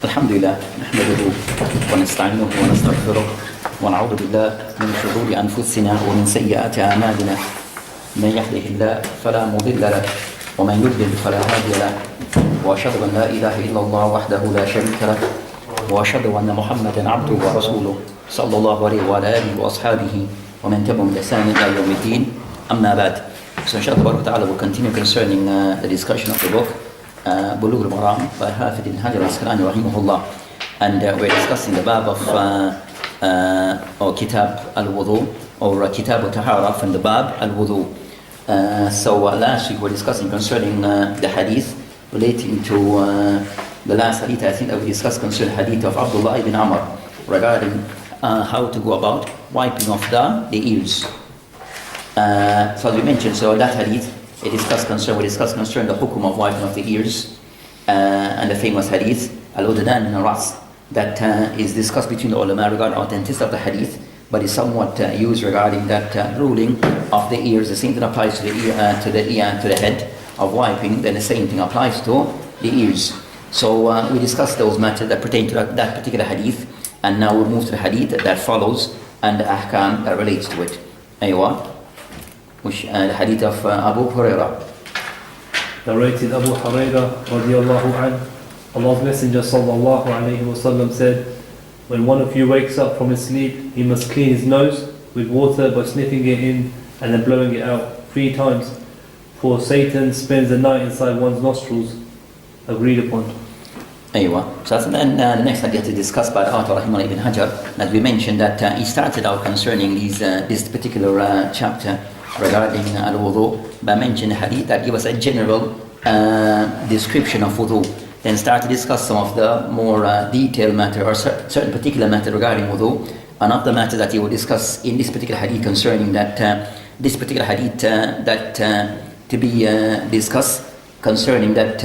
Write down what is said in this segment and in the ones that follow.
الحمد لله نحمده ونستعينه ونستغفره ونعوذ بالله من شرور أنفسنا ومن سيئات أعمالنا من يهده الله فلا مضل له ومن يضلل فلا هادي له وأشهد أن لا إله إلا الله وحده لا شريك له وأشهد أن محمدا عبده ورسوله صلى الله عليه وعلى آله وأصحابه ومن تبعهم بإحسان إلى يوم الدين أما بعد. So inshallah we'll continue concerning the discussion of the book Bulugu Maraam by Hafid al-Hajar al-Asqalani rahimahullah, and we're discussing the bab of or Kitab al-Wudu or Kitab al-Tahara from the bab al-Wudu. So last week we were discussing concerning the hadith relating to the last hadith. I think that we discussed concerning hadith of Abdullah ibn Umar regarding how to go about wiping off the ears. So as we mentioned, so that hadith we discussed concerning the hukum of wiping off the ears, and the famous hadith al-Udanan min al-Ras that is discussed between the ulama regarding authenticity of the hadith, but is somewhat used regarding that ruling of the ears. The same thing applies to the ear, to the head of wiping. Then the same thing applies to the ears. So we discussed those matters that pertain to that particular hadith, and now we'll move to the hadith that follows and the ahkam that relates to it. Aywa. Which the hadith of Abu Hurairah. Narrated Abu Hurairah radiyallahu anhu, Allah's Messenger sallallahu alayhi wa sallam said, when one of you wakes up from his sleep, he must clean his nose with water by sniffing it in and then blowing it out 3 times, for Satan spends the night inside one's nostrils. Agreed upon. Aywa. So then the next hadith to discuss by the author Rahimah ibn Hajar, as we mentioned that he started out concerning this particular chapter regarding al-wudu by mentioning the hadith that give us a general description of wudu, then start to discuss some of the more detailed matter or certain particular matter regarding wudu. One of the matters that he will discuss in this particular hadith concerning that this particular hadith that to be discussed concerning that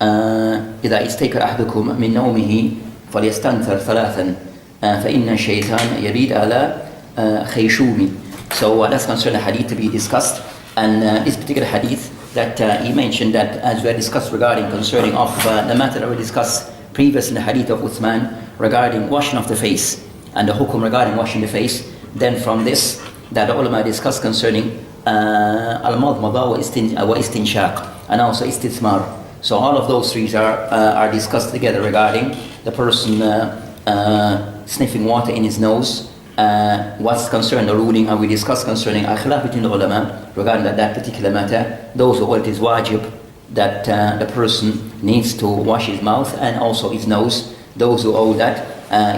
إذا استيقظ أحدكم من نومه فليستنثر ثلاثا فإن الشيطان يبيت على خيشومه. So that's concerning the hadith to be discussed, and this particular hadith that he mentioned that as we had discussed regarding concerning of the matter that we discussed previous in the hadith of Uthman regarding washing of the face and the hukum regarding washing the face. Then from this that the ulama discussed concerning al-madmada wa istinshaq and also istithmar. So all of those 3 are discussed together regarding the person sniffing water in his nose. What's concerned the ruling, and we discussed concerning khilaf between the ulama regarding that particular matter. Those who hold it is wajib that the person needs to wash his mouth and also his nose. Those who hold that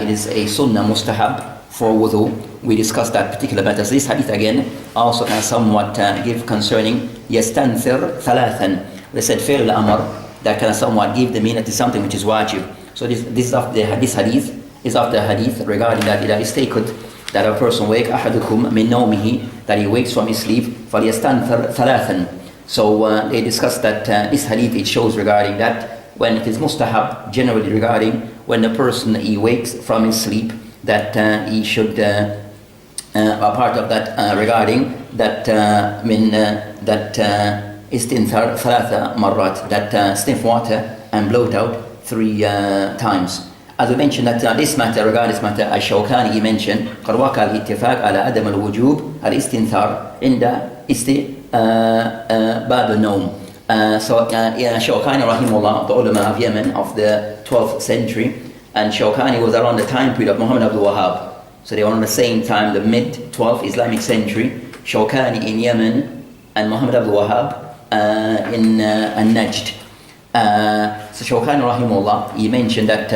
it is a sunnah mustahab for wudu. We discussed that particular matter. So this hadith again also can somewhat give concerning yastanthir thalathan. They said fi'l al-amr, that can somewhat give the meaning to something which is wajib. So this hadith is of the hadith regarding that إذا استيقظ, that a person wake أحدكم من نومه, that he wakes from his sleep فليستنثر ثلاثا. So they discussed that this hadith, it shows regarding that when it is mustahab generally regarding when the person he wakes from his sleep, that he should a part of that regarding that that istinthar thalatha marrat, that sniff water and blow it out 3 times. As we mentioned that this matter, regarding this matter, Al-Shawkani he mentioned قد وقع الاتفاق على عدم الوجوب الاستنثار عند باب النوم. So Shawkani rahimahullah, the ulama of Yemen of the 12th century, and Shawkani was around the time period of Muhammad Abdul Wahhab. So they were on the same time, the mid-12th Islamic century. Shawkani in Yemen and Muhammad Abdul Wahhab in Najd. So Shawkani rahimahullah, he mentioned that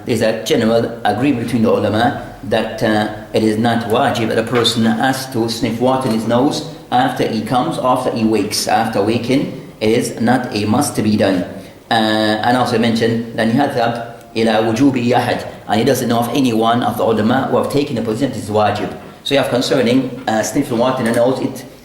there's a general agreement between the ulama that it is not wajib that a person has to sniff water in his nose after he wakes. After waking, it is not a must to be done. And also mentioned that يذهب إلى وجوب أحد, and he doesn't know of anyone of the ulama who have taken the position that it is wajib. So you have concerning sniffing water in the nose,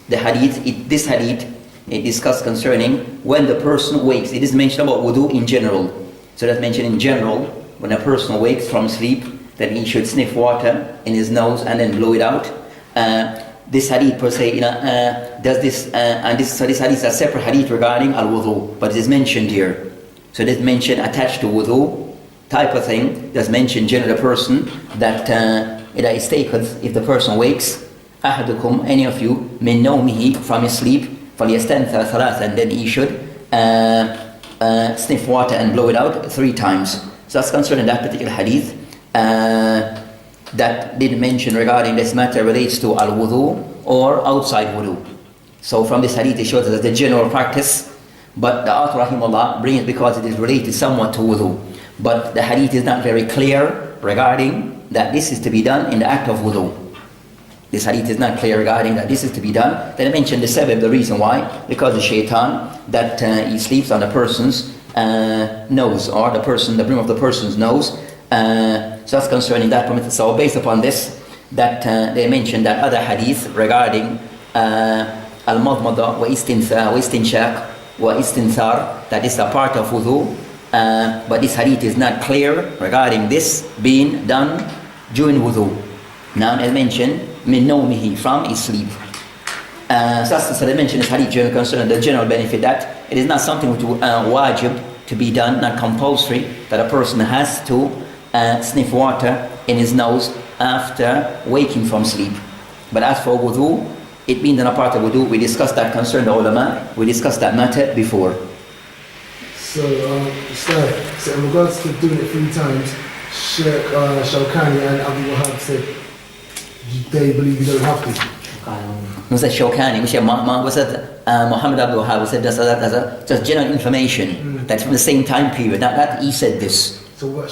this hadith it discussed concerning when the person wakes. It is mentioned about wudu in general. So that's mentioned in general, when a person wakes from sleep, that he should sniff water in his nose and then blow it out. This hadith per se, does this, and this hadith is a separate hadith regarding al-wudu, but it is mentioned here. So it is mentioned attached to wudu, type of thing that's mentioned generally the person that if the person wakes, أحدكم, any of you, من نومه, from his sleep, فليستنثر ثلاثا, and then he should sniff water and blow it out 3 times. So that's concerning that particular hadith. That did mention regarding this matter relates to al-wudu or outside wudu. So from this hadith it shows us the general practice, but the author rahimahullah brings it because it is related somewhat to wudu. But the hadith is not very clear regarding that this is to be done in the act of wudu. This hadith is not clear regarding that this is to be done. Then I mentioned the sabab, the reason why, because the shaitan that he sleeps on the person's nose, or the brim of the person's nose. So that's concerning that permitted. So based upon this, that they mentioned that other hadith regarding al-madmada wa istinshaq wa istinthar, that is a part of wudu, but this hadith is not clear regarding this being done during wudu. Now as mentioned, min nawmihi, from his sleep. So they mentioned this hadith concerning the general benefit that it is not something which wajib to be done, not compulsory, that a person has to sniff water in his nose after waking from sleep. But as for wudu, it being done a part of wudu, we discussed that concerning the ulama, we discussed that matter before. So in regards to doing it 3 times, Sheikh Shawkani and Abu Wahab said they believe you don't have to. Was that Shawkani? Was that Muhammad Abdul Wahab said that's just general information that's from the same time period. That he said this. So what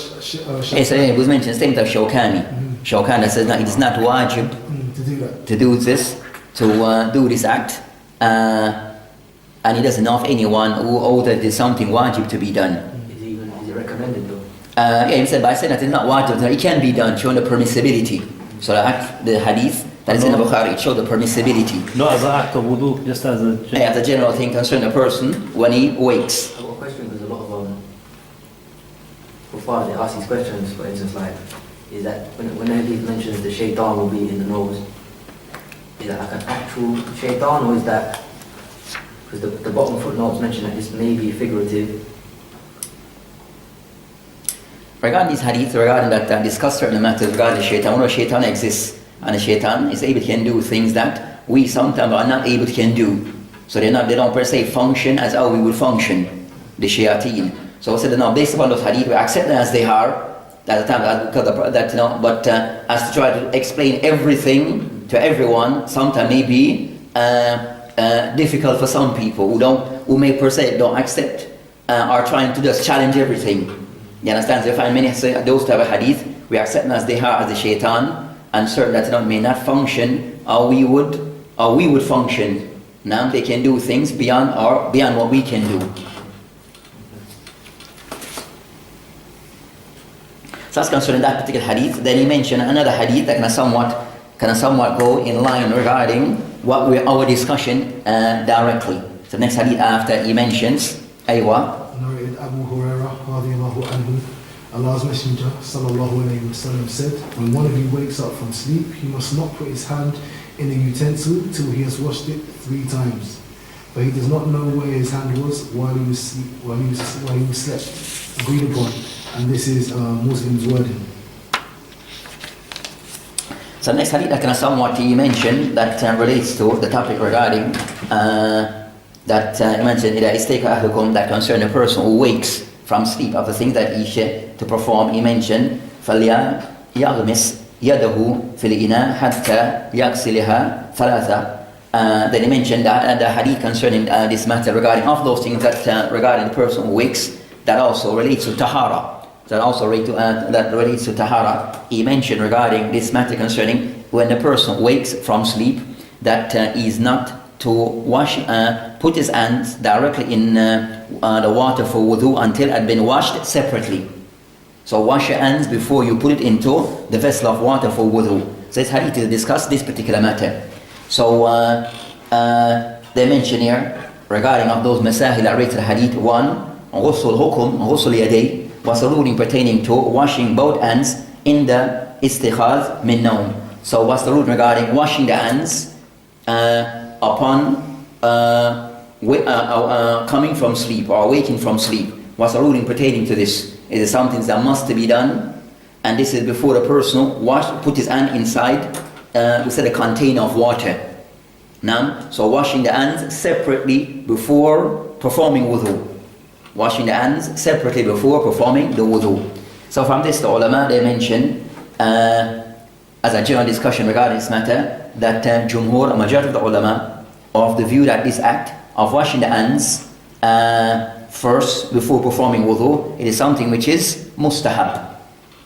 It was mentioned the same time Shawkani. Shawkani says no, it is not wajib to do this, to do this act, and he doesn't know of anyone who ordered there's something wajib to be done. Is it recommended though? He said, but I said that it's not wajib, it can be done, showing the permissibility. So the hadith that is in the Bukhari, it showed the permissibility. Not as an act of wudu, just as a general thing concerning a person when he wakes. I've got a question because a lot of before they ask these questions, for instance, like, is that when the hadith mentions the shaitan will be in the nose, is that like an actual shaitan, or is that because the bottom footnotes mention that this may be figurative? Regarding these hadith, regarding that discuss certain matters regarding the shaitan, the shaitan exists, and the shaitan is able to do things that we sometimes are not able to do. So they don't per se function as how we would function, the shayateen. So I said, no, based upon those hadith, we accept them as they are, at the time, but as to try to explain everything to everyone, sometimes may be difficult for some people who may per se don't accept, are trying to just challenge everything. You understand? So you find many say those type of hadith, we accept them as they are, as the shaitan, and certain that may not function or we would function. Now they can do things beyond what we can do. So that's concerning that particular hadith. Then he mentioned another hadith that can somewhat go in line regarding our discussion directly. So the next hadith after he mentions Aywa. Narrated Abu Hurairah radiyallahu anhu, Allah's Messenger sallallahu alayhi wasallam said, when one of you wakes up from sleep, he must not put his hand in a utensil till he has washed it 3 times. But he does not know where his hand was while he was slept. Agreed upon. And this is Muslim's wording. So next hadith that can somewhat he mentioned that relates to the topic regarding that he mentioned that concern a person who wakes from sleep of the things that he should to perform. He mentioned فَلْيَغْمِسْ يَدَهُ فِي الْإِنَاءِ حَتَّى يَغْسِلِهَا ثَلَاثًا. Then he mentioned that the hadith concerning this matter regarding of those things that regarding the person who wakes, that also relates to tahara. That relates to tahara. He mentioned regarding this matter concerning when the person wakes from sleep, that he is not to wash, put his hands directly in the water for wudu until it had been washed separately. So wash your hands before you put it into the vessel of water for wudu. So this hadith to discuss this particular matter. So they mention here regarding of those masahil that related to hadith. 1, ghusl hukum, ghusl yaday, was a ruling pertaining to washing both hands in the istikhaz min nawm. So what's the rule regarding washing the hands upon coming from sleep or waking from sleep? What's the ruling pertaining to this? It is something that must be done, and this is before a person put his hand inside, we said, a container of water. Now, so washing the hands separately before performing wudu. Washing the hands separately before performing the wudu. So from this, the ulama, they mention, as a general discussion regarding this matter, that Jumhur, a majority of the ulama, are of the view that this act of washing the hands first before performing wudu, it is something which is mustahab.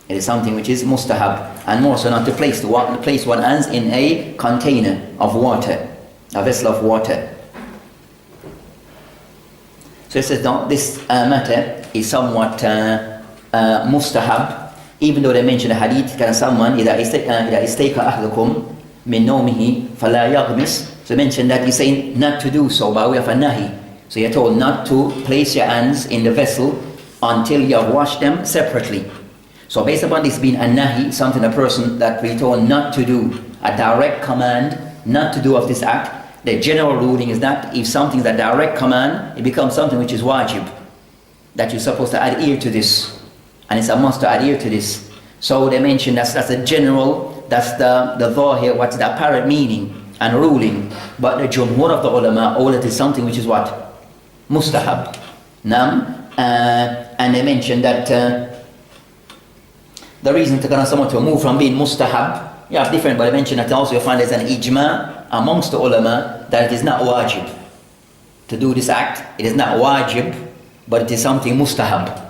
It is something which is mustahab, and more so not to place one hands in a container of water, a vessel of water. So it says this matter is somewhat mustahab, even though they mention a hadith, can someone إذا استيقظ أحدكم من نومه فلا يغمس. So they mention that he's saying not to do so by way of a nahi. So you're told not to place your hands in the vessel until you have washed them separately. So based upon this being a nahi, something a person that we told not to do, a direct command not to do of this act, the general ruling is that if something is a direct command, it becomes something which is wajib, that you're supposed to adhere to this, and it's a must to adhere to this. So they mention that's a general, that's the dhahir, what's the apparent meaning and ruling. But the jumhur of the ulama, all it is something which is what? Mustahab. And they mention that the reason to someone to move from being mustahab, you have different, but I mentioned that also you find there's an ijma amongst the ulama that it is not wajib to do this act. It is not wajib, but it is something mustahab.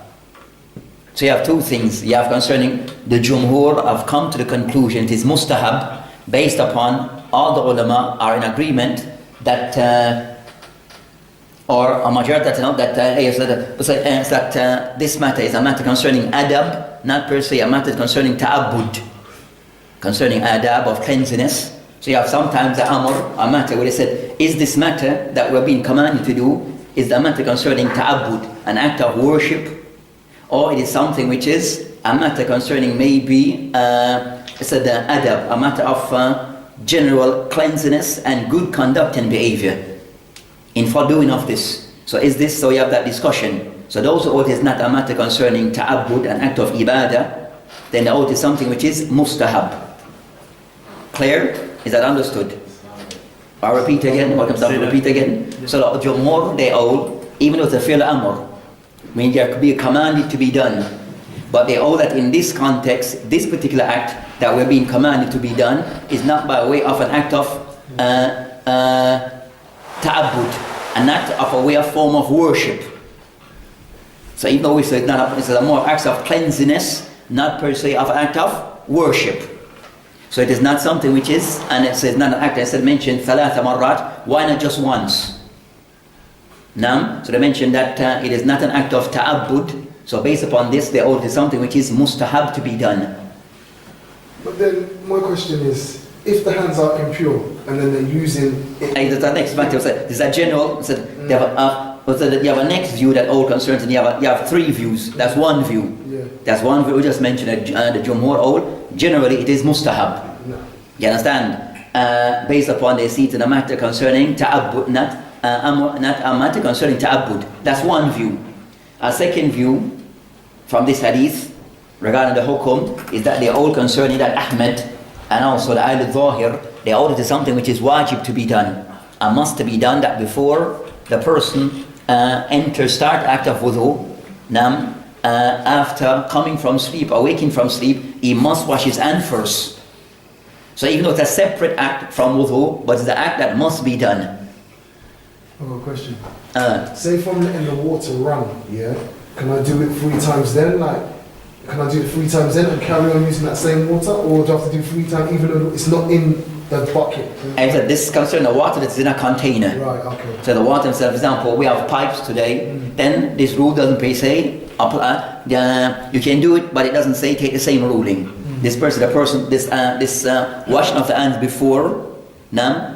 So you have two things. You have concerning the jumhur have come to the conclusion it is mustahab, based upon all the ulama are in agreement that or a majority that this matter is a matter concerning adab, not per se a matter concerning ta'abbud, concerning adab of cleanliness. So you have sometimes a matter where they said, is this matter that we're being commanded to do, is the matter concerning ta'abbud, an act of worship, or it is something which is a matter concerning maybe it's the adab, a matter of general cleanliness and good conduct and behavior in foredoing of this. So is this, so you have that discussion. So those who hold is not a matter concerning ta'abbud, an act of ibadah, then the oath is something which is mustahab. Clear? Is that understood? I'll repeat again. Repeat again. So the jumhur, they all, even with the fi'l amr, means there could be commanded to be done. But they all that in this context, this particular act that we're being commanded to be done is not by way of an act of ta'abbud, an act of a way of form of worship. So even though we say it's a more acts of cleanliness, not per se of an act of worship. So it is not something which is, and it says not an act, as I mentioned, thalatha marrat, why not just once? Now, so they mentioned that it is not an act of ta'abbud. So based upon this, they hold to something which is mustahab to be done. But then my question is, if the hands are impure and then they're using it, the next matter, there's a general, you have a next view that all concerns, and you have three views. That's one view. yeah. That's one view. We just mentioned the jumhur all. Generally, it is mustahab. No. You understand? Based upon they see to the matter concerning ta'abbud, not a matter concerning ta'abbud. That's one view. A second view from this hadith regarding the hukum is that they are all concerning that Ahmed and also the Ahl al-Zahir, they all it is something which is wajib to be done, and must to be done, that before the person start act of wudu, after coming from sleep, awaking from sleep, he must wash his hand first. So even though it's a separate act from wudu, but it's the act that must be done. I've got a question. Say if I'm letting the water run, yeah, can I do it 3 times then? Like, can I do it 3 times then and carry on using that same water, or do I have to do 3 times even though it's not in the bucket? And so this concerns the water that's in a container. Right, okay. So the water, for example, we have pipes today, then this rule doesn't say, you can do it, but it doesn't say take the same ruling. This washing of the hands before,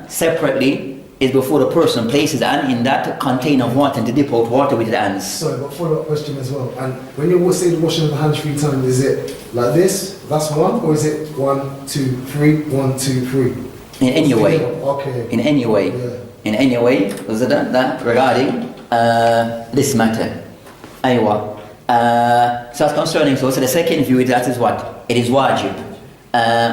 separately, is before the person places the hand in that container of water and to dip out water with the hands. Sorry, but follow-up question as well. And when you say the washing of the hands 3 times, is it like this, that's 1, or is it 1, 2, 3, 1, 2, 3? In any way. Okay. In any way. Yeah. In any way, was that regarding this matter. Aywa. So as concerning, so the second view, that is what? It is wajib.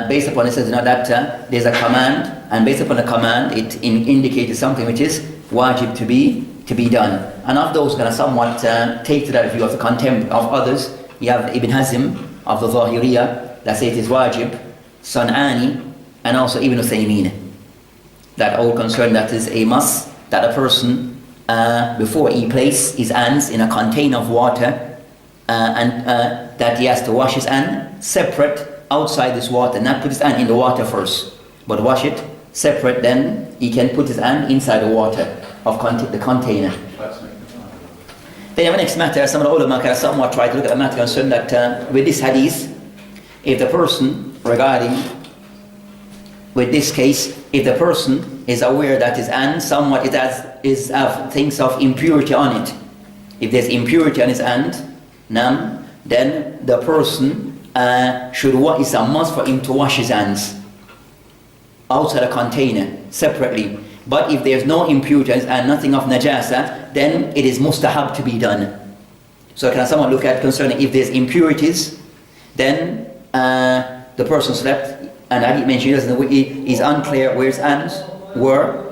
Based upon it says, you know, that there's a command, and based upon the command, it indicates something which is wajib to be done. And of those kind of somewhat take to that view of the contempt of others, you have Ibn Hazm of the Zahiriyah that says it is wajib, San'ani, and also Ibn Uthaymeen, that all concern that is a must, that a person before he places his hands in a container of water, and that he has to wash his hand separate outside this water, not put his hand in the water first, but wash it separate, then he can put his hand inside the water of the container. Then the next matter, some of the ulama can somewhat try to look at the matter concerned that with this hadith, if the person with this case, if the person is aware that his hand somewhat have things of impurity on it, if there's impurity on his hand, then the person it's a must for him to wash his hands outside a container separately. But if there's no impurity and nothing of najasa, then it is mustahab to be done. So can someone look at concerning if there's impurities, then the person slept, and I didn't mention is unclear where his hands were.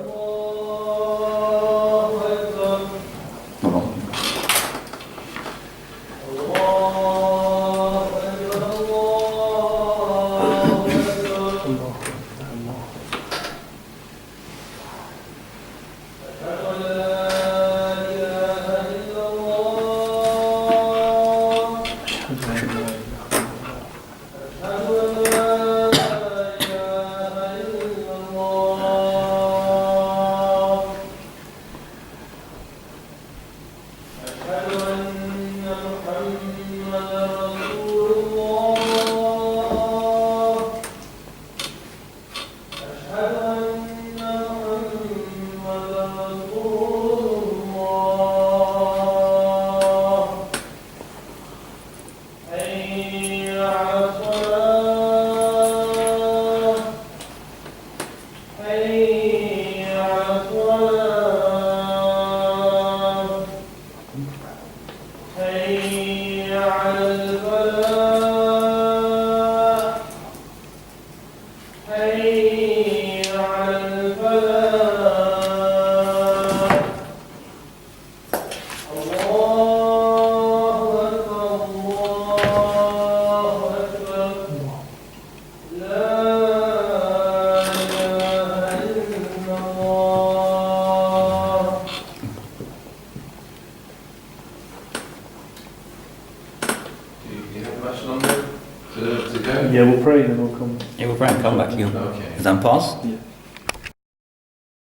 Yeah, we'll pray and then we'll come. Yeah, we'll pray and come back to you. Okay. Is that pause? Yeah.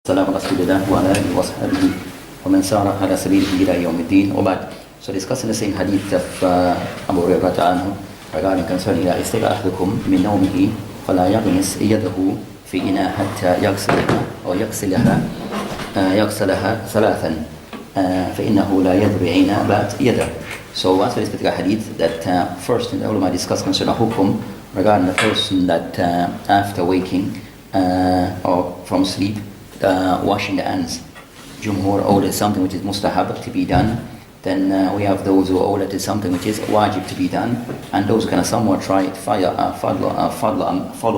Salam Rasulullah wa ala alihi wa sahbihi wa man sara ala sabilihi ila yawmiddin. So discussing the same hadith of Abu Hurairah anhu regarding concerning إذا استيقظ أحدكم من نومه فلا يغمس يده في إناء حتى يغسلها أو يغسلها ثلاثا فإنه لا يدري أين بات يده. So as for this particular hadith, that first in the ulama discuss concerning hukum regarding the person that after waking or from sleep, washing the hands. Jumhur hold it something which is mustahab to be done. Then we have those who hold it is something which is wajib to be done, and those who can somewhat try to follow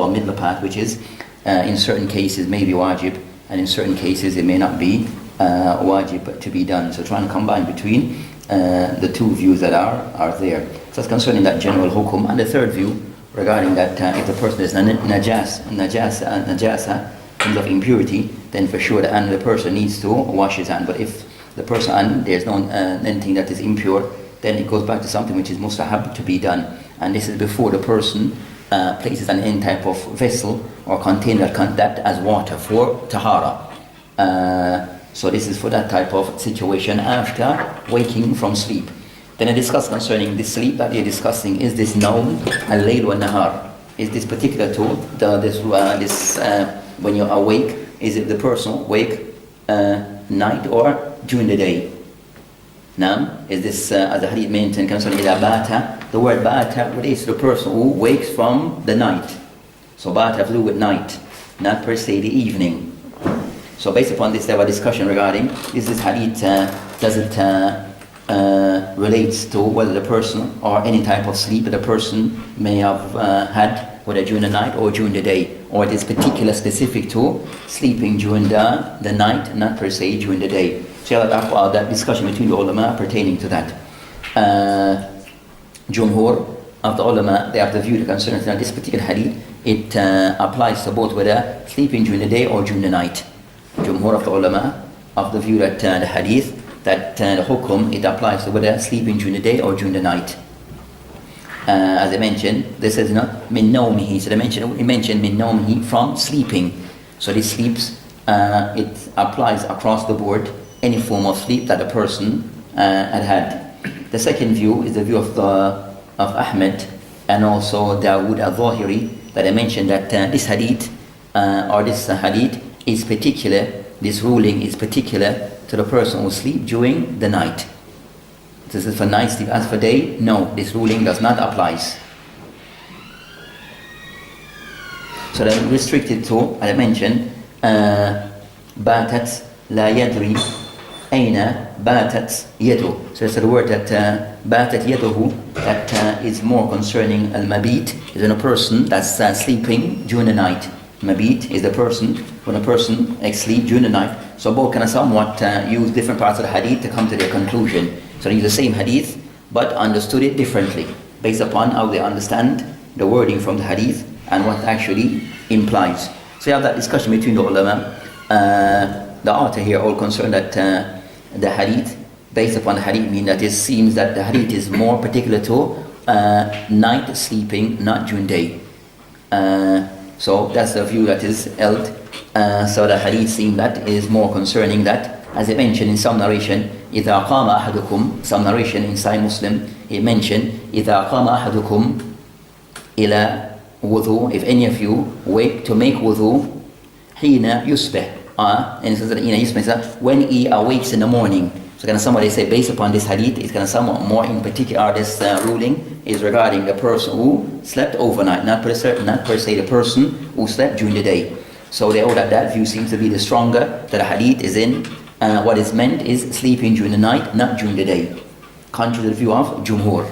a middle path, which is in certain cases may be wajib, and in certain cases it may not be wajib to be done. So trying to combine between the two views that are there. So that's concerning that general hukum. And the third view regarding that if the person is najasa in terms of impurity, then for sure the person needs to wash his hand. But if the person and there's no anything that is impure, then it goes back to something which is mustahab to be done. And this is before the person places any type of vessel or container that as water for tahara. So this is for that type of situation after waking from sleep. Then I discuss concerning this sleep that you're discussing, is this nawm al-layl wa nahar? Is this particular to when you're awake, is it the person awake night or during the day? Now, is this as the hadith mentioned concerning ila bata? The word bata relates to the person who wakes from the night. So bata flew with night, not per se the evening. So based upon this, there was a discussion regarding is this hadith does it relates to whether the person or any type of sleep that the person may have had, whether during the night or during the day, or it is particular specific to sleeping during the night, not per se during the day. So you have that discussion between the ulama pertaining to that. Jumhur of the ulama, they have the view concerning this particular hadith, it applies to both whether sleeping during the day or during the night. Jumhur of the ulama of the view that the hadith, that the hukum, it applies to whether sleeping during the day or during the night. As I mentioned, this is not min nawmihi. So he mentioned min nawmihi, from sleeping. So this sleeps, it applies across the board, any form of sleep that a person had. The second view is the view of Ahmed and also Dawood al-Zahiri, that I mentioned that this hadith is particular, this ruling is particular to the person who sleep during the night. This is for night sleep. As for day, no, this ruling does not apply. So they're restricted to, as I mentioned, batat la yadri aina batat yadu. So it's the word that batat yaduhu, that is more concerning al-mabit, is when a person that's sleeping during the night. Mabit is the person, when a person sleeps during the night. So both can somewhat use different parts of the hadith to come to their conclusion. So they use the same hadith, but understood it differently, based upon how they understand the wording from the hadith and what actually implies. So you have that discussion between the ulama. The author here all concerned that the hadith, based upon the hadith, mean that it seems that the hadith is more particular to night sleeping, not during day. So that's the view that is held. So the hadith seems that is more concerning that, as I mentioned in some narration, إِذَا قَامَ أَحَدُكُمْ, some narration in Sahih Muslim, it mentioned إِذَا قَامَ أَحَدُكُمْ إِلَى wudu, if any of you wake to make wudu, حِينَ يُصْبِحْ, and it says that حِينَ يُصْبِحْ, when he awakes in the morning. So can somebody say, based upon this hadith, it's kind of somewhat more in particular, this ruling is regarding the person who slept overnight, not per se the person who slept during the day. So they hold that view seems to be the stronger, that the hadith is in, what is meant is sleeping during the night, not during the day. Contrary to the view of Jumhur.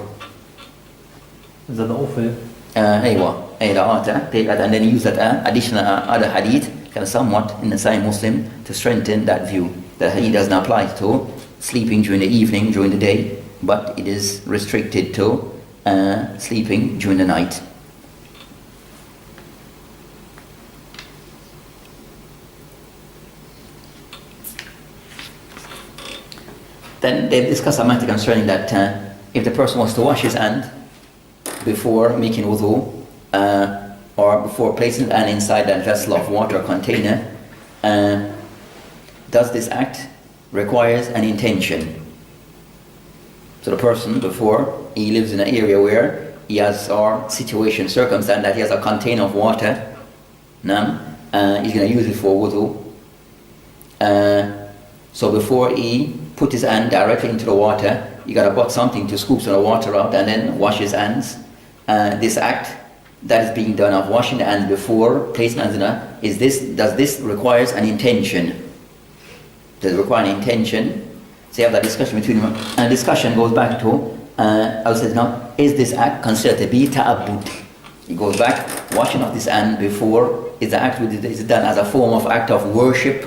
Is that the author? The author, take that and then use that additional other hadith, kind of somewhat in the Sahih Muslim, to strengthen that view. The hadith doesn't apply to sleeping during the evening, during the day, but it is restricted to sleeping during the night. Then they discuss a matter concerning that if the person wants to wash his hand before making wudu, or before placing the hand inside that vessel of water or container, does this act requires an intention? So the person, before he lives in an area where he has, or situation, circumstance that he has a container of water, he's going to use it for wudu. So before he put his hand directly into the water, you got to put something to scoop some of the water out and then wash his hands. This act that is being done of washing the hands before placing hands in does this requires an intention? Does it require an intention? So you have that discussion between them. And the discussion goes back to, I would say now, is this act considered to be ta'abbud? It goes back, washing of this hand before, is the act is it done as a form of act of worship,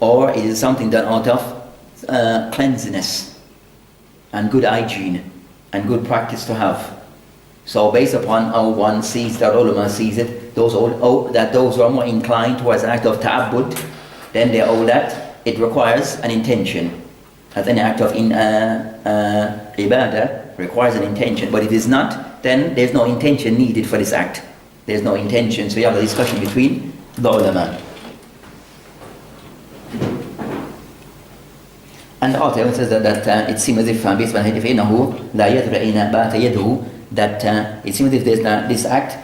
or is it something done out of cleanliness and good hygiene and good practice to have? So based upon how one sees that, ulama sees it, those who are more inclined towards an act of ta'abbud, then they hold that it requires an intention. As any act of ibadah requires an intention, but if it is not, then there's no intention needed for this act. There's no intention, so you have a discussion between the ulama. And the author says that it seems as if based on hadith that it seems as if this act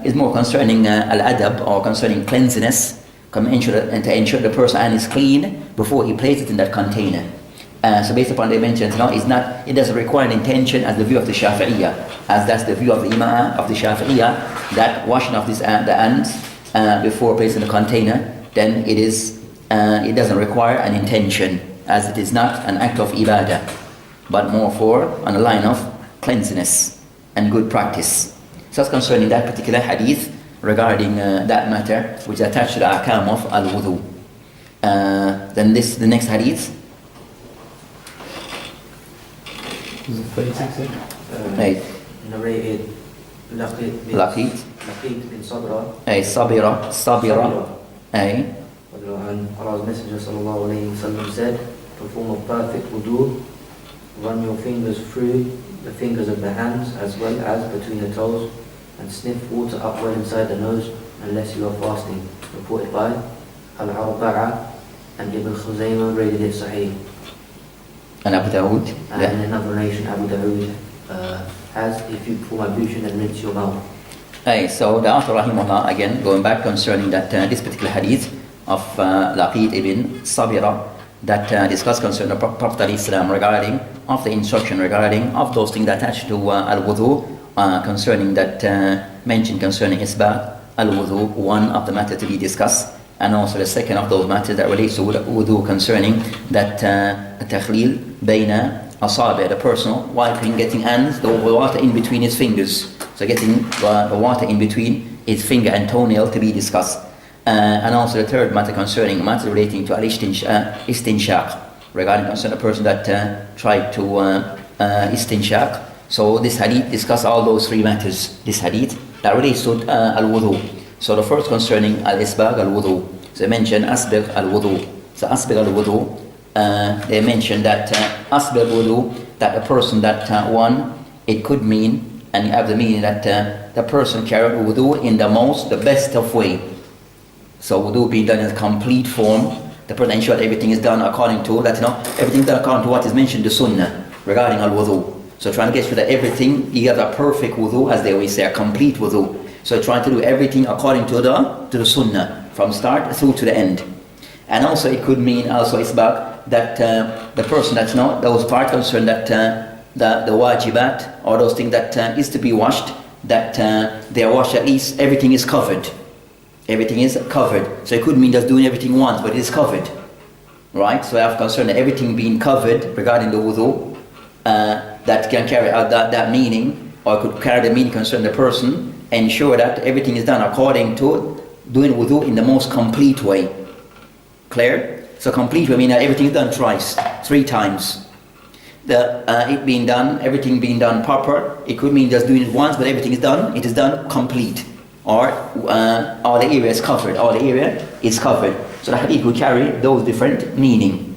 is more concerning al-adab, or concerning cleanliness, to ensure the person hand is clean before he places it in that container. So based upon the mentions, it doesn't require an intention as the view of the Shafi'iyah, as that's the view of the Imam of the Shafi'iyah, that washing of the hands before placing the container, then it doesn't require an intention. as it is not an act of ibadah, but more for on the line of cleanliness and good practice. So that's concerning that particular hadith regarding that matter, which is attached to the ahkam of al-wudu. Then the next hadith. Is it 36 here? Right. Narrated Laqit bin Sabra. Sabira. And Allah's Messenger sallallahu alayhi wasallam said, perform a perfect wudu, run your fingers through the fingers of the hands as well as between the toes, and sniff water upward inside the nose unless you are fasting. Reported by Al-Arba'a, and Ibn Khuzaymah rated it Sahih. And Abu Dawood. And in another narration, Abu Dawood has, if you perform ablution, then rinse your mouth. So the author rahimahullah, again going back concerning that this particular hadith of Laqit ibn Sabira that discuss concerning the Prophet ﷺ regarding of the instruction regarding of those things that attach to al-wudu, concerning that mentioned concerning isbaq al-wudu, one of the matters to be discussed, and also the second of those matters that relates to wudu concerning that takhlil bayna asabi, the personal wiping, getting hands, the water in between his fingers, so getting the water in between his finger and toenail to be discussed. And also the third matter concerning matter relating to al-istinshaq, regarding concerning a person that tried to istinshaq. So this hadith discuss all those three matters, this hadith that relates to al-wudu. So the first concerning al-isbaq al-wudu, so they mention asbaq al-wudu. So asbaq al-wudu, they mention that asbaq al-wudu, that a person that one, it could mean, and you have the meaning that the person carried wudu in the best of way. So wudu being done in a complete form, the person ensure everything is done according to that, everything is done according to what is mentioned in the sunnah regarding al-wudu. So trying to get sure that everything, you have a perfect wudu, as they always say, a complete wudu. So trying to do everything according to the sunnah, from start through to the end. And also it could mean also isbaq, that the person that's not, those part concerned that the wajibat, or those things that is to be washed, that they are washed, at least everything is covered. Everything is covered. So it could mean just doing everything once, but it is covered. Right? So I have concern that everything being covered regarding the wudu, that can carry out that meaning, or could carry the meaning concerning the person, ensure that everything is done according to doing wudu in the most complete way. Clear? So complete way means that everything is done three times. It being done, everything being done proper, it could mean just doing it once, but everything is done, it is done complete. Or all the area is covered, So the hadith could carry those different meaning.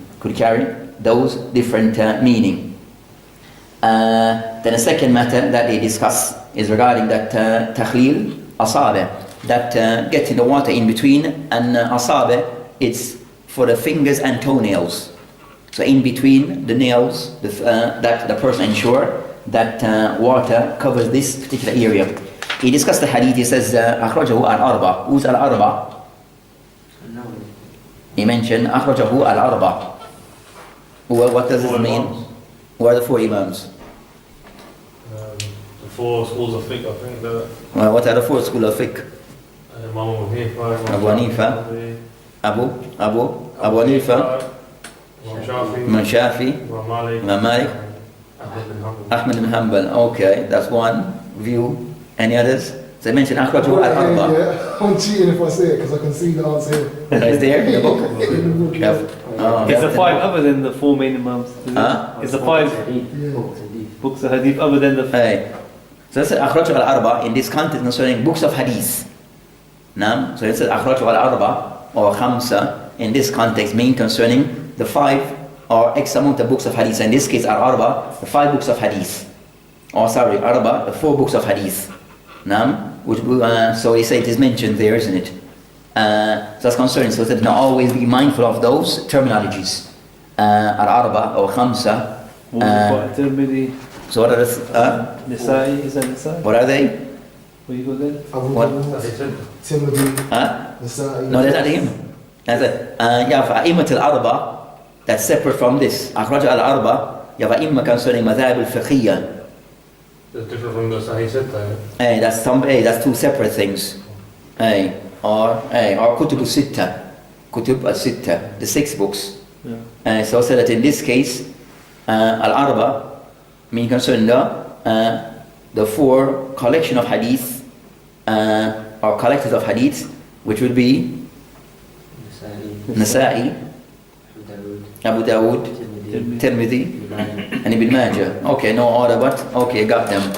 Then the second matter that they discuss is regarding that takhlil asabi, that getting the water in between, and asabi, it's for the fingers and toenails. So in between the nails, that the person ensure that water covers this particular area. He discussed the hadith, he says, أخرجه الأربعة. Who's الأربعة? He mentioned أخرجه الأربعة. What does this mean? Who are the four imams? The four schools of fiqh, I think. What are the four schools of fiqh? Imam Abu Hanifa, Abu Hanifa, Imam Shafi, Imam Malik, Ahmad bin Hanbal. Okay, that's one view. Any others? So I mentioned Akhrajahu al-Arba. Yeah, I'm cheating if I say it because I can see the answer here. Is there in the book? In the book, yeah. Is the five other than the four main imams? Is the five books of hadith other than the So that's Akhrajahu al-Arba in this context concerning books of hadith. So it says Akhrajahu al-Arba or Khamsa in this context mean concerning the five or X amount of books of hadith. In this case al-Arba, the five books of hadith. Arba, the four books of hadith. So he said it is mentioned there, isn't it? So that's concerning. So that now always be mindful of those terminologies. Al-Arba or Khamsa. So what are the Nisai? Is that Nisai? what are they? Where you go then? What? Timothy, Nasai. No, that's not him. That's it. You have A'immat al-Arba, that's separate from this. Akhraj al-Arba, you have A'imma concerning Madhab al-Fiqhiyya. That's different from the Sahih Sitta. That's two separate things. Or Kutub al-Sitta, the 6 books. Yeah. So I said that in this case, al-arba, meaning concerning the four collection of hadith, or collectors of hadith, which would be Nasa'i, Abu Dawood, Tirmidhi, and Ibn Majah. Okay, no order, but okay, got them.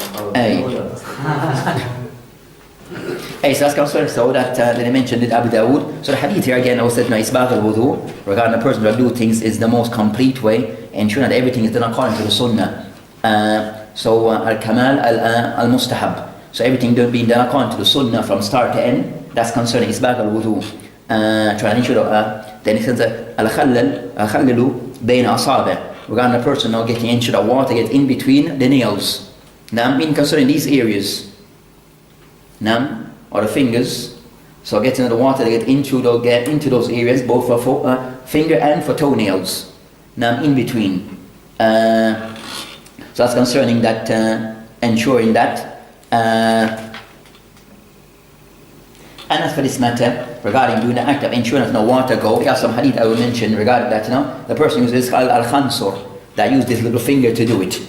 So that's concerned, so that they mentioned it, Abu Dawood. So the hadith here again, I said, no, Isbagh al-Wudu, regarding the person who do things, is the most complete way, ensuring that everything is done according to the Sunnah. Al-Kamal al-Mustahab. So everything being done according to the Sunnah from start to end, that's concerning Isbagh al-Wudu. Trying to ensure then it says al-Khallalu bayna asabi', regarding the person now getting ensure that water gets in between the nails. Now, meaning concerning these areas. Now, or the fingers, so getting the water to get into those areas, both for finger and for toenails. Now, in between. So that's concerning that, ensuring that. And as for this matter, regarding doing the act of ensuring that no water go, we have some hadith I will mention regarding that. The person uses al-khansur, that use this little finger to do it.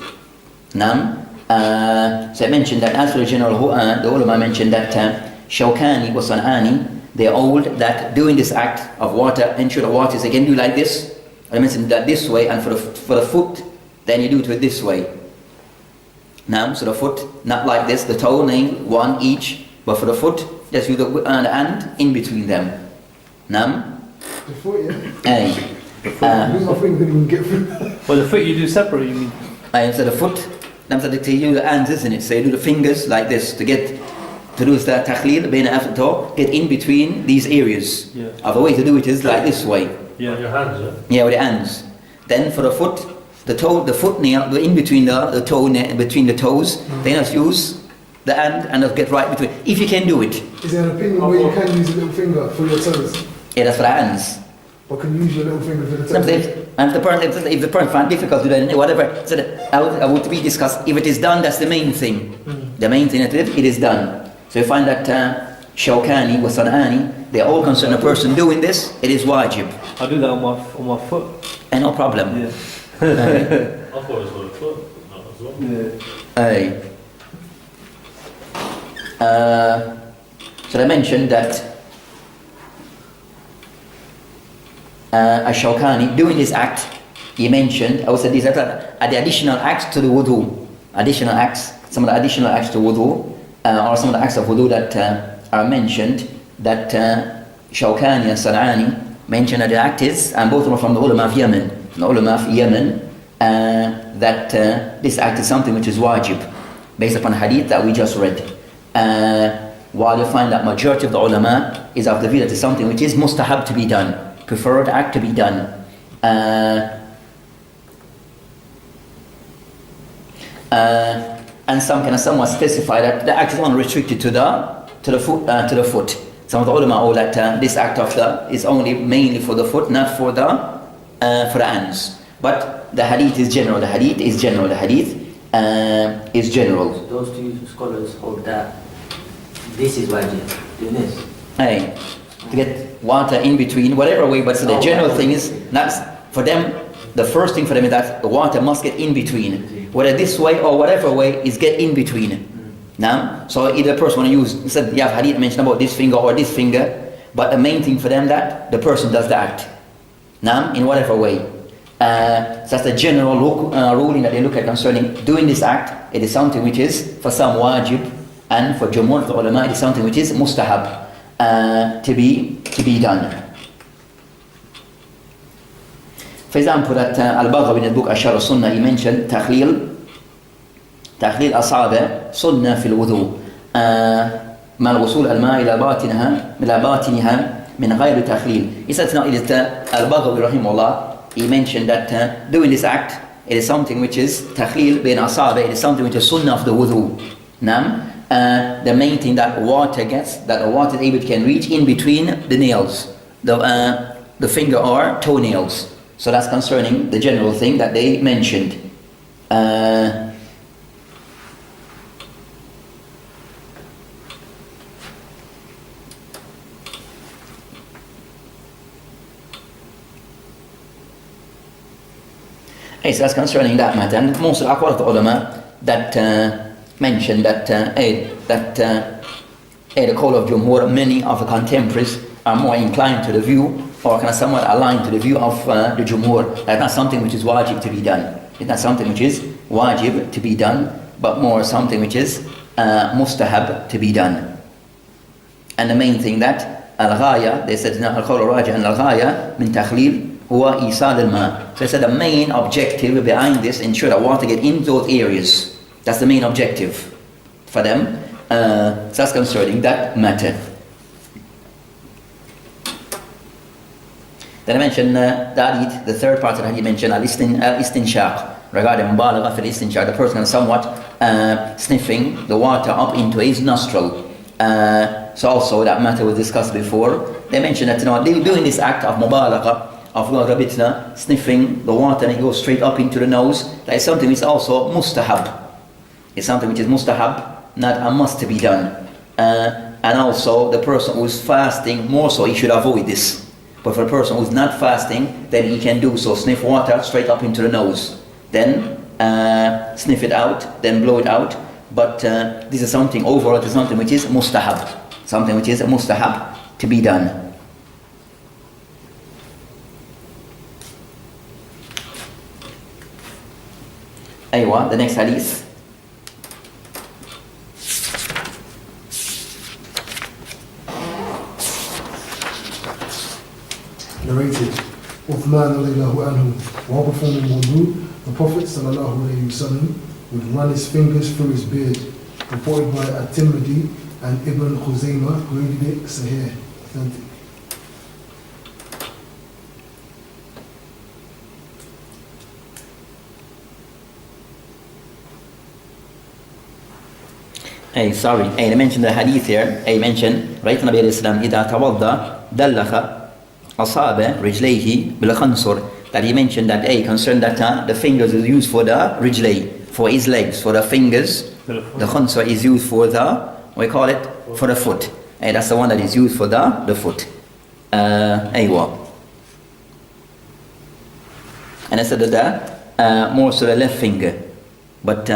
Now, so I mentioned that as for the general, the ulama mentioned that Shawkani was San'ani, they hold that doing this act of water, ensure the water is again do like this. I mentioned that this way, and for the foot, then you do it with this way. Now, so the foot, not like this, the toenail, one each, but for the foot, just use the hand in between them. Now, The foot, yeah. Use my finger, didn't even get through. Well, the foot you do separate, you mean? So the foot, so you do the hands, isn't it? So you do the fingers like this to do the takhleel, get in between these areas. Yeah. Other way to do it is like this way. Yeah. Your hands, Yeah, with the hands. Then for the foot, the foot nail, in between the toe, between the toes, then just use the hand and just get right between. If you can do it. Is there an opinion where you can use a little finger for your toes? Yeah, that's for the hands. Or can you use your little finger for the toes? And if the person finds difficult to do it, whatever, so I would be discussed. If it is done, that's the main thing. The main thing that it is done. So you find that Shawkani wa San'ani, they all concern a person doing this, it is wajib. I do that on my foot. And no problem. Yeah. I thought it was for the foot, not as well. Yeah. So I mentioned that Ash-Shawkani, doing this act, he mentioned, I said these are the additional acts to the wudu. Additional acts, some of the additional acts to wudu, or some of the acts of wudu that are mentioned, that Shawkani and San'ani mentioned that the act is, and both of them are from the ulama of Yemen, that this act is something which is wajib, based upon hadith that we just read. While you find that majority of the ulama is of the view that it's something which is mustahab to be done, preferred act to be done. And some can somewhat specify that the act is only restricted to the foot. Some of the ulama hold that this act of is only mainly for the foot, not for the hands. But the hadith is general. The hadith is general. The hadith is general. So those two scholars hold that this is wajib, doing this. Hey, to get water in between, whatever way. But so the general thing is not for them. The first thing for them is that the water must get in between, whether this way or whatever way is get in between. Now, so either person want to use, instead you have hadith mentioned about this finger or this finger, but the main thing for them that the person does the act. Now, in whatever way. So that's the general ruling that they look at concerning doing this act. It is something which is for some wajib, and for jumhur of the ulama it is something which is mustahab to be done. For example, that Al-Baghawi in the book Ashar al-Sunnah, he mentioned تخليل أصابع سنة في الوضوء مع الوصول الماء إلى باطنها من غير تخليل. He said now it is Al-Baghawi rahimahullah, he mentioned that doing this act, it is something which is تخليل بين أصابع, it is something which is sunnah of the wudu. The main thing that water is able to can reach in between the nails, the finger or toenails. So that's concerning the general thing that they mentioned. Yes, that's concerning that matter. And most of the ulama that mentioned that the call of Jumhur, many of the contemporaries are more inclined to the view, or kind of somewhat aligned to the view of the Jumhur. That's not something which is wajib to be done. It's not something which is wajib to be done, but more something which is mustahab to be done. And the main thing that al-ghaya, they said al-qawl al-rajih and al-ghaya min takhlil huwa isal al-ma. So they said the main objective behind this, ensure that water get in those areas. That's the main objective for them. So that's concerning that matter. Then I mentioned the hadith, the third part of the hadith mentioned al-istinshaq, regarding mubalagha fil istinshaq, the person somewhat sniffing the water up into his nostril. So also that matter was discussed before. They mentioned that doing this act of mubalagha, of rabitna, sniffing the water and it goes straight up into the nose, that is something which is also mustahab. It's something which is mustahab, not a must to be done. And also the person who is fasting, more so he should avoid this. But for a person who is not fasting, then he can do so, sniff water straight up into the nose, then sniff it out, then blow it out. But this is something overall, it is something which is mustahab, something which is mustahab to be done. Aywa, the next hadith. Narrated, Uthman radiallahu anhu, while performing wudu, the Prophet sallallahu alayhi wasallam would run his fingers through his beard, reported by At-Tirmidhi and Ibn Khuzaymah, graded it Sahih, authentic. I mentioned the hadith here. I mentioned, right, Nabi al-Islam, إِذَا تَوَضَّى دَلَّخَ أَصَابَ رِجْلَيْهِ بِالْخَنْصُرِ. That he mentioned that, concerned that the fingers is used for the rijlay, for his legs, for the fingers. The khansur is used for the, we call it, for the foot. That's the one that is used for the foot. Aywa. And I said that more so the left finger. But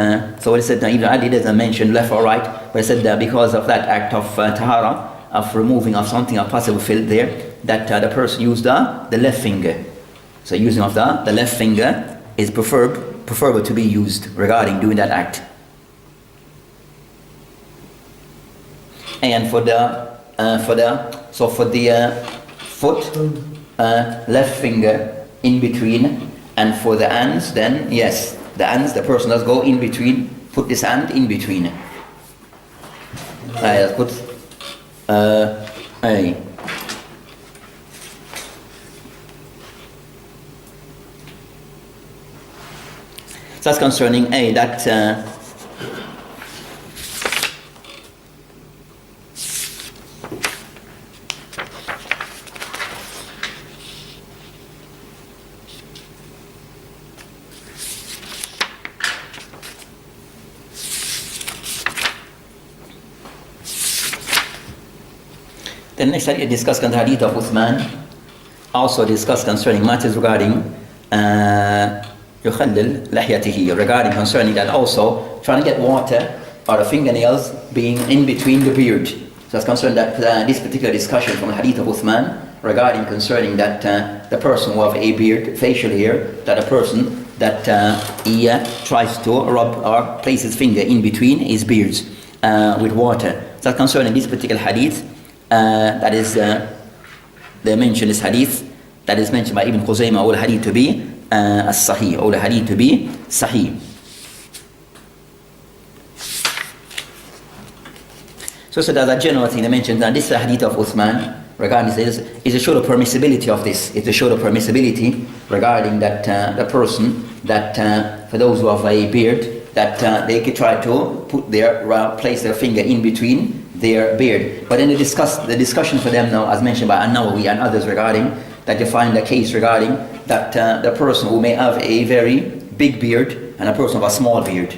so I said even Ali doesn't mention left or right, but I said that because of that act of tahara, of removing of something, a possible filth there, that the person used the left finger. So using of the left finger is preferable to be used regarding doing that act. And for the foot, left finger in between, and for the hands, then yes, the hands, the person does go in between, put this hand in between. Put So that's concerning that the next hadith discussed the hadith of Uthman, also discussed concerning matters regarding يخلل لحيته, regarding concerning that also trying to get water or the fingernails being in between the beard. So that's concerned that this particular discussion from the hadith of Uthman regarding concerning that the person who have a beard, facial hair, that a person that he tries to rub or place his finger in between his beards with water. So that's concerning this particular hadith. That is, they mention this hadith that is mentioned by Ibn Khuzaymah, or the hadith to be as-sahih, or the hadith to be sahih. So there's a general thing they mentioned that this hadith of Uthman regarding this is a show the permissibility of this. It's a show the permissibility regarding that the person that for those who have a beard, that they could try to put place their finger in between their beard. But then the discussion for them now, as mentioned by An-Nawawi and others, regarding that you find the case regarding that the person who may have a very big beard and a person with a small beard.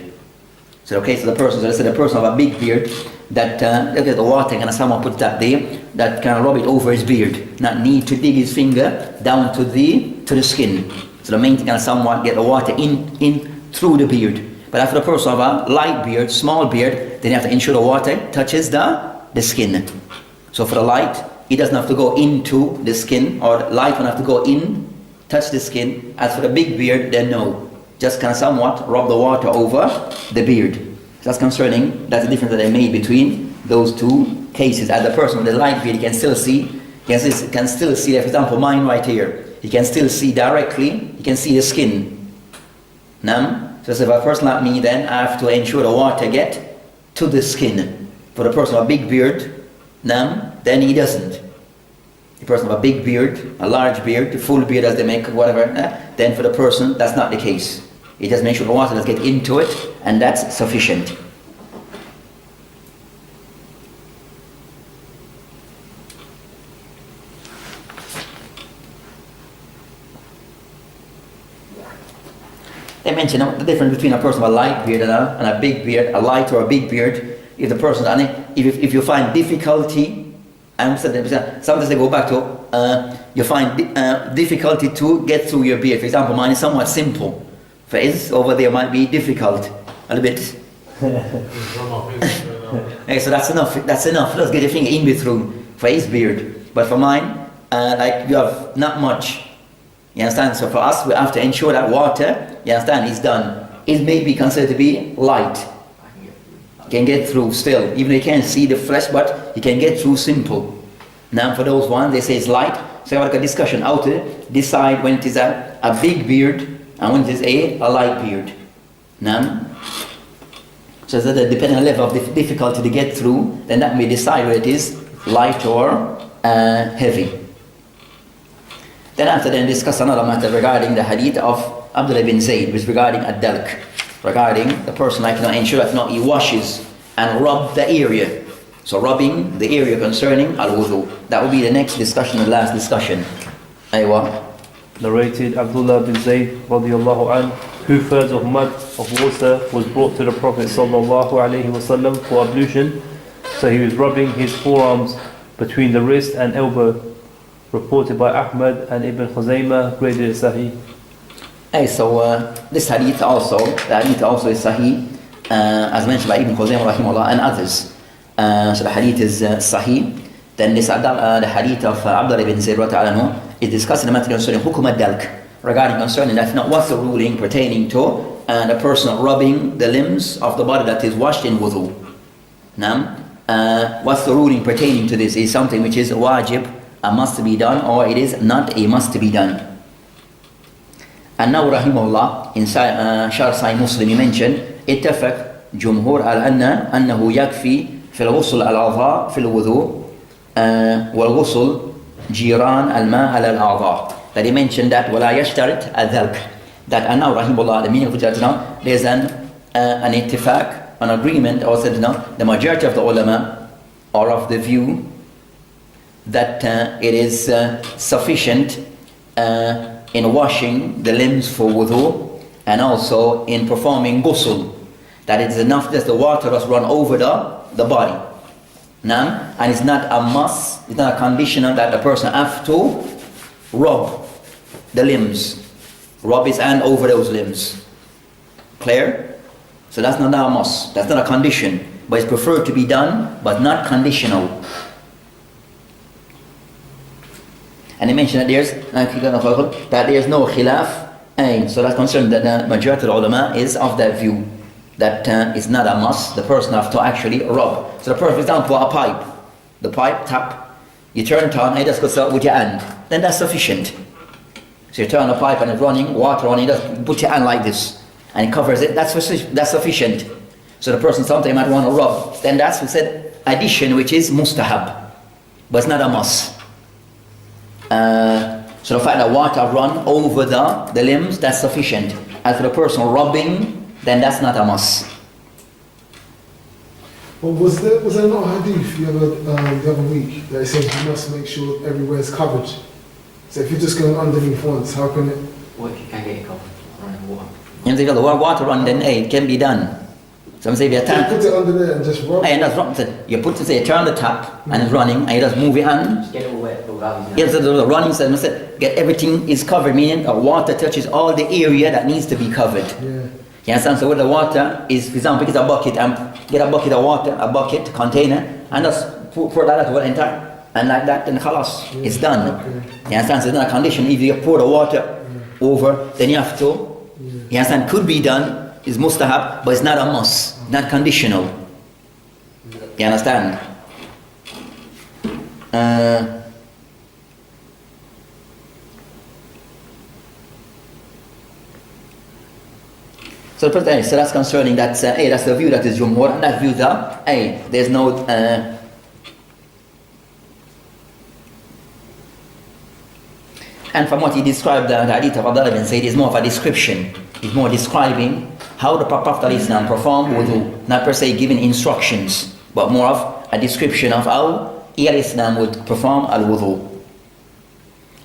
So the case of the person, so let's say the person with a big beard, that look at the water and someone puts that there, that can rub it over his beard, not need to dig his finger down to the skin. So So the main thing can somewhat get the water in through the beard. But after the person have a light beard, small beard, then you have to ensure the water touches the skin. So for the light, it doesn't have to go into the skin, or the light won't have to go in, touch the skin. As for the big beard, then no. Just can somewhat rub the water over the beard. That's concerning, that's the difference that they made between those two cases. As the person with the light beard, you can still see, can still see, for example, mine right here. You can still see directly, you can see the skin. So if a person like me, then I have to ensure the water get to the skin. For the person with a big beard, then he doesn't. The person with a big beard, a large beard, a full beard as they make, whatever, then for the person, that's not the case. He just make sure the water does get into it, and that's sufficient. They mention the difference between a person with a light beard and a big beard, a light or a big beard. If the person, if you find difficulty, sometimes they go back to, you find difficulty to get through your beard. For example, mine is somewhat simple. For his, over there might be difficult, a little bit. Okay, so that's enough. Let's get your finger in between for his beard. But for mine, like you have not much. You understand? So for us, we have to ensure that water, you understand, is done. It may be considered to be light. You can get through still. Even though you can't see the flesh, but you can get through simple. Now for those ones, they say it's light. So you have like a discussion how to decide when it is a big beard and when it is a light beard. So that depending on the level of difficulty to get through, then that may decide whether it is light or heavy. Then after discuss another matter regarding the hadith of Abdullah bin Zayd, which is regarding ad-dalk, regarding the person like ensure that he washes and rub the area. So rubbing the area concerning al-wudu. That will be the next discussion, the last discussion. Aywa. Narrated Abdullah bin Zayd radiallahu anhu, 2 thirds of mud of water was brought to the Prophet sallallahu alaihi wasallam for ablution. So he was rubbing his forearms between the wrist and elbow. Reported by Ahmad and Ibn Khuzaymah, graded Sahih. So this hadith also, the hadith also is Sahih, as mentioned by Ibn Khuzaymah rahimahullah and others. So the hadith is Sahih. Then this the hadith of Abdullah ibn Zayd is discussing the matter concerning hukum ad-dalk, regarding concerning that what's the ruling pertaining to the person rubbing the limbs of the body that is washed in wudu. What's the ruling pertaining to this? Is something which is wajib, a must be done, or it is not a must be done. And now rahimahullah in Sharh Sahih Muslim he mentioned اتفق جمهور على أنه يكفي في الغسل الأعضاء في الوضوء والغسل جيران الماء على الأعضاء. That he mentioned that ولا يشترط الذلك. That and now rahimahullah, the meaning of which now there's an ittifaq, an agreement, or said the majority of the ulama are of the view that it is sufficient in washing the limbs for wudu and also in performing ghusl, that it is enough that the water has run over the body. And it's not a must, it's not a conditional that the person have to rub the limbs, rub his hand over those limbs. Clear? So that's not a must, that's not a condition, but it's preferred to be done but not conditional. And he mentioned that there's no khilaf. So that's concerned that the majority of the ulama is of that view, that it's not a must, the person have to actually rub. So the person, for example, a pipe, the pipe tap, you turn it on and it just goes out with your hand, then that's sufficient. So you turn the pipe and it's running, water on, you just put your hand like this and it covers it, that's sufficient. So the person sometimes might want to rub, then that's, we said, addition, which is mustahab, but it's not a must. So the fact that water run over the limbs, that's sufficient. As for the person rubbing, then that's not a must. Well, was there not a hadith the other week that says you must make sure everywhere is covered? So if you're just going underneath once, how can it? What if you can't get it covered? Running water. You know, the water run, then it can be done. Some say if you Just turn, put it under there and just rub. and that's wrong. So you put to say turn the tap and it's running, and you just move your hand. Just get it all wet without Yes, the running said, get everything is covered, meaning the water touches all the area that needs to be covered. Yeah. You understand? So where the water is, for example, get a bucket and get a bucket of water, a bucket container, and just pour that out, enter, and like that, then khalas, it's done. Okay. You understand? So it's not a condition. If you pour the water over, then you have to. You understand? Could be done. Is mustahab, but it's not a must, not conditional. You understand? So that's concerning that. That's the view that is Jumhur, and that view that there's no. And from what he described, the hadith of Abdullah ibn Zayd is more of a description. It's more describing how the Prophet of Islam performed wudu, not per se giving instructions, but more of a description of how Islam would perform al-wudu.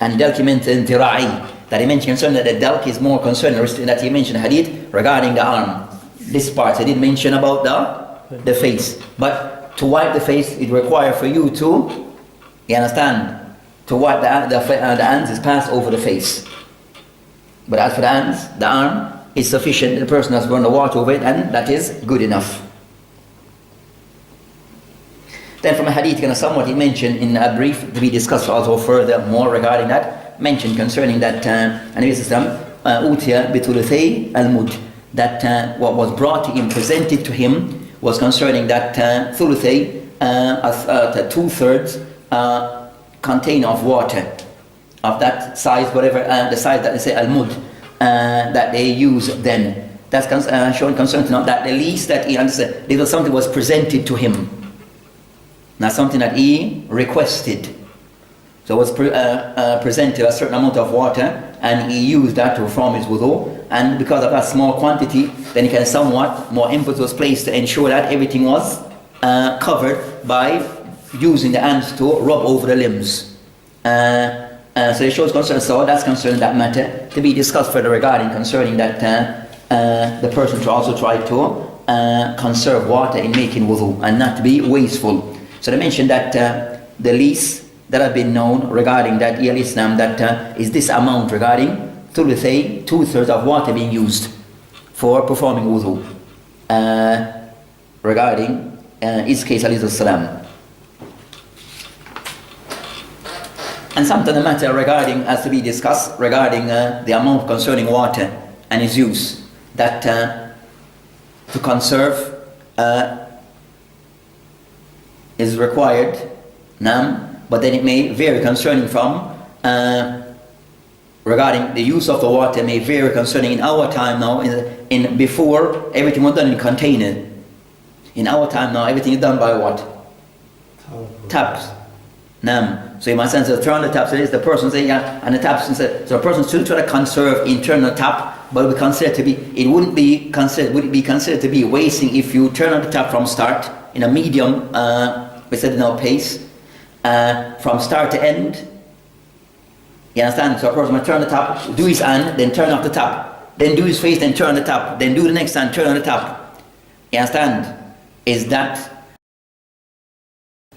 And Dalki mentioned Dira'i, that he mentioned concern that the Dalki is more concerned, that he mentioned hadith regarding the arm. This part, he didn't mention about the face. But to wipe the face, it requires for you to, you understand, to wipe the hands is passed over the face. But as for the hands, the arm is sufficient. The person has run the water over it, and that is good enough. Then from a hadith, somewhat he mentioned in a brief, to be discussed also further more regarding that, mentioned concerning that utiya bituluthei al-mud, that what was brought to him, presented to him, was concerning that thuluthei, 2/3 container of water, of that size, whatever the size that they say al-mud, that they use then. That's showing concern to know that the least that he understood, this was something was presented to him, not something that he requested. So it was presented a certain amount of water, and he used that to perform his wudu. And because of that small quantity, then he can somewhat more emphasis was placed to ensure that everything was covered by using the hands to rub over the limbs. So it shows concern. So that's concerning that matter to be discussed further regarding concerning that the person should also try to conserve water in making wudu and not to be wasteful. So they mentioned that the least that have been known regarding that Islam, that is this amount regarding thuluthai, 2/3 of water being used for performing wudu. Regarding his case, alayhi salam. And something the matter regarding, as to be discussed, regarding the amount concerning water and its use, that to conserve is required, but then it may vary concerning from, regarding the use of the water may vary concerning in our time now, in before everything was done in container. In our time now, everything is done by what? Taps. So in my sense, turn the tap, so it's the person saying, and the taps, so a person still try to conserve internal tap, but it would be considered to be, would it be considered to be wasting if you turn on the tap from start in a medium, we said pace, from start to end. You understand? So a person might turn the tap, do his hand, then turn off the tap, then do his face, then turn the tap, then do the next hand, turn on the tap. You understand? Is that,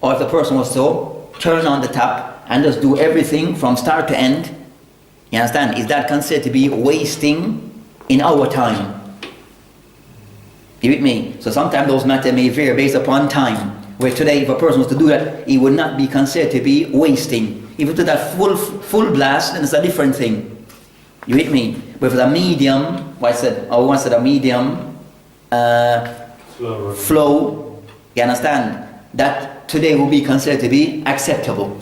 or if the person was to turn on the tap and just do everything from start to end, you understand? Is that considered to be wasting in our time? You with me? So sometimes those matters may vary based upon time. Where today, if a person was to do that, he would not be considered to be wasting. If you do that full blast, then it's a different thing. You with me? But if it's a medium, once a medium flow, you understand? That today will be considered to be acceptable.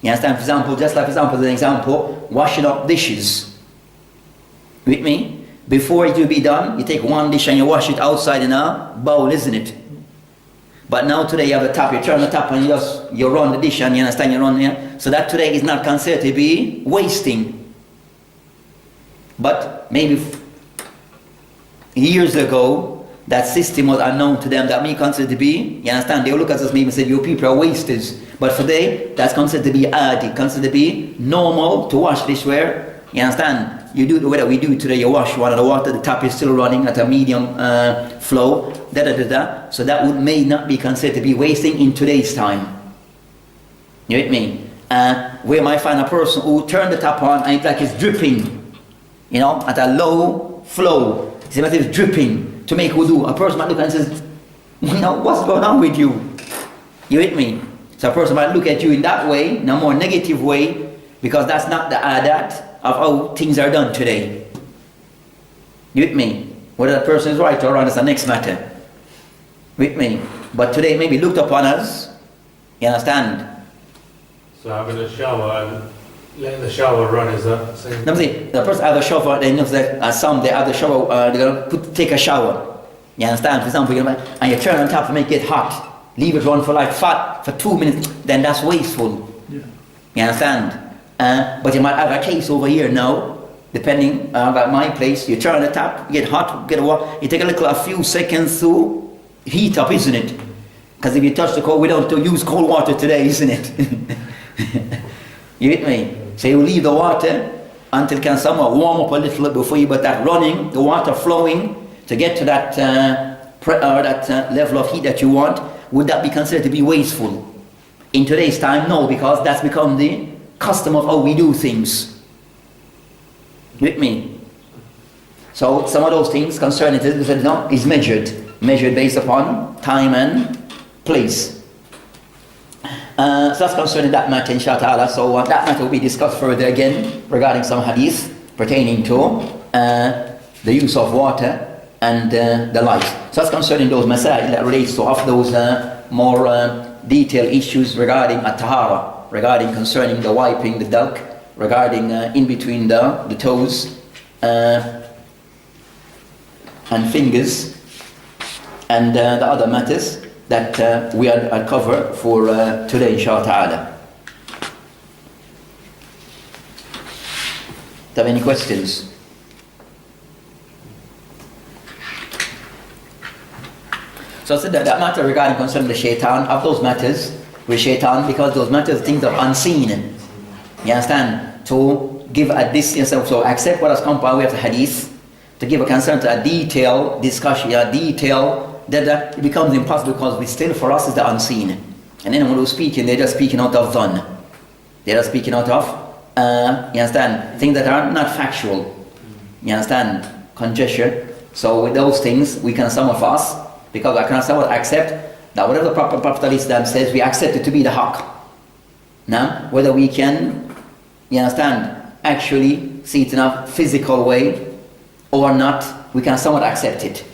You understand? For example, just like as an example, washing up dishes. With me? Before it will be done, you take one dish and you wash it outside in a bowl, isn't it? But now today you have the tap, you turn the tap and you run the dish, and you understand, you run here. So that today is not considered to be wasting. But maybe years ago, that system was unknown to them, that may consider to be, you understand, they will look at us maybe and say, you people are wasters. But for today, that's considered to be adi, considered to be normal to wash dishware. You understand? you do whether we do today, you wash one of the water, the tap is still running at a medium flow, so that may not be considered to be wasting in today's time. You with me? Where might find a person who turned the tap on and it's like it's dripping, you know, at a low flow. It's like it's dripping to make wudu. A person might look and says, you know, what's going on with you? You with me? So a person might look at you in that way, in a more negative way, because that's not the adat of how things are done today. You with me? Whether that person is right or wrong is the next matter. With me? But today may be looked upon as, you understand? So having a shower and letting the shower run, is that same? No, see, the person have a shower, they know that some they have the shower, they're going to take a shower. You understand? For example, and you turn on top to make it hot. Leave it run for like for 2 minutes, then that's wasteful. Yeah. You understand? But you might have a case over here now, depending about my place, you turn the tap, get hot, get water, you take a few seconds to heat up, isn't it? Because if you touch the cold, we don't use cold water today, isn't it? You with me? So you leave the water until it can somewhat warm up a little bit before you put that running, the water flowing to get to that level of heat that you want. Would that be considered to be wasteful? In today's time, no, because that's become the custom of how we do things. You with me? So some of those things concerning it, no, is measured based upon time and place. So that's concerning that matter, inshallah. So that matter will be discussed further again regarding some hadith pertaining to the use of water and the like. So that's concerning those masail that relates to of those more detailed issues regarding at-tahara, regarding concerning the wiping the dalk, regarding in between the toes and fingers, and the other matters that we are cover for today, inshallah ta'ala. Do you have any questions? So I said that matter regarding concerning the shaitan, of those matters with shaitan, because those matters things are unseen. You understand? To give a distance, so accept what has come by way of the hadith, to give a concern to a detailed discussion, a detail that it becomes impossible, because we still, for us, is the unseen. And anyone who's speaking, they're just speaking out of dhann. They're just speaking out of, you understand, things that are not factual. You understand? Conjecture. So with those things, we can, some of us, because I can somewhat accept that whatever the Prophet Islam says, we accept it to be the haqq. Now, whether we can, you understand, actually see it in a physical way or not, we can somewhat accept it.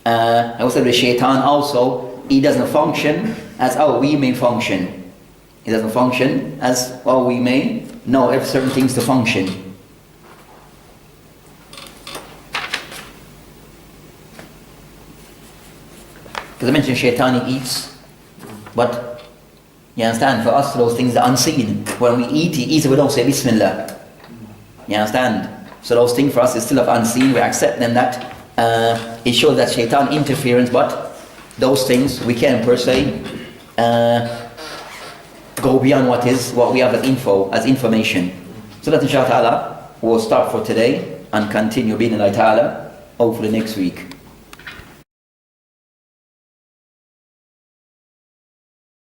I would say the shaitan also, he doesn't function as how we may function. He doesn't function as how we may know if certain things to function. Because I mentioned shaitan, he eats, but you understand, for us those things are unseen. When we eat, he eats, we don't say Bismillah. You understand? So those things for us is still of unseen, we accept them that it shows that shaitan interference, but those things we can per se go beyond what we have as information. So that inshallah ta'ala we'll stop for today and continue being Allah ta'ala hopefully next week.